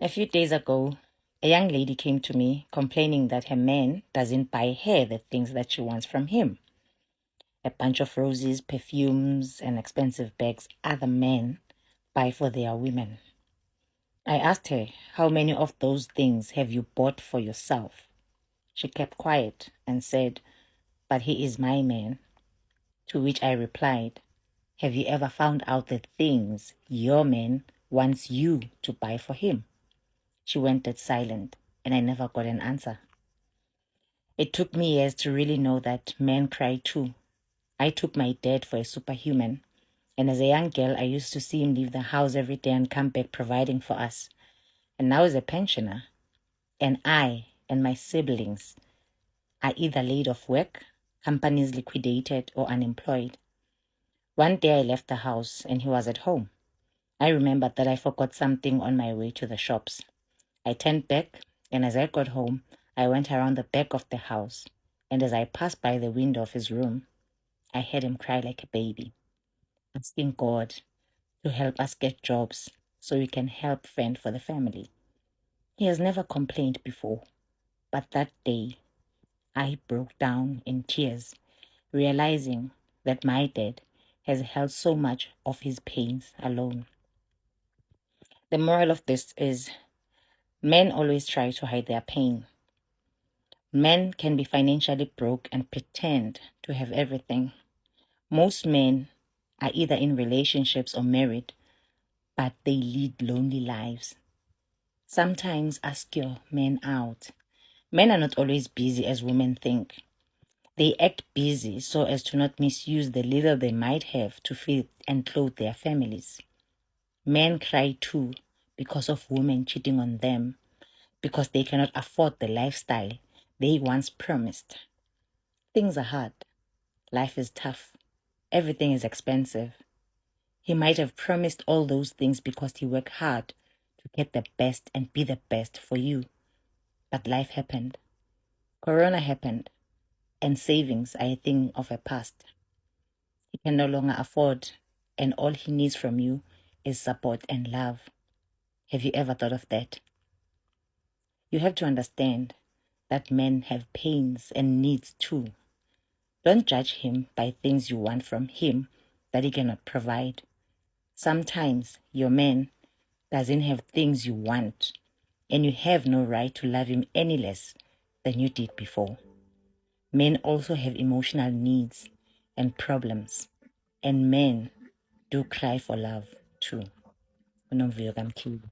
A few days ago, a young lady came to me complaining that her man doesn't buy her the things that she wants from him. A bunch of roses, perfumes, and expensive bags other men buy for their women. I asked her, how many of those things have you bought for yourself? She kept quiet and said, but he is my man. To which I replied, have you ever found out the things your man wants you to buy for him? She went dead silent, and I never got an answer. It took me years to really know that men cry too. I took my dad for a superhuman, and as a young girl, I used to see him leave the house every day and come back providing for us. And now as a pensioner, and I and my siblings are either laid off work, companies liquidated, or unemployed. One day I left the house and he was at home. I remembered that I forgot something on my way to the shops. I turned back, and as I got home, I went around the back of the house, and as I passed by the window of his room, I heard him cry like a baby, asking God to help us get jobs so we can help fend for the family. He has never complained before, but that day I broke down in tears, realizing that my dad has held so much of his pains alone. The moral of this is men always try to hide their pain. Men can be financially broke and pretend to have everything. Most men are either in relationships or married, but they lead lonely lives. Sometimes ask your men out. Men are not always busy as women think. They act busy so as to not misuse the little they might have to feed and clothe their families. Men cry too because of women cheating on them, because they cannot afford the lifestyle they once promised. Things are hard. Life is tough. Everything is expensive. He might have promised all those things because he worked hard to get the best and be the best for you. But life happened. Corona happened, and savings are a thing of a past. He can no longer afford, and all he needs from you is support and love. Have you ever thought of that? You have to understand that men have pains and needs too. Don't judge him by things you want from him that he cannot provide. Sometimes your man doesn't have things you want, and you have no right to love him any less than you did before. Men also have emotional needs and problems, and men do cry for love too. Unomvuyo kaMkhize.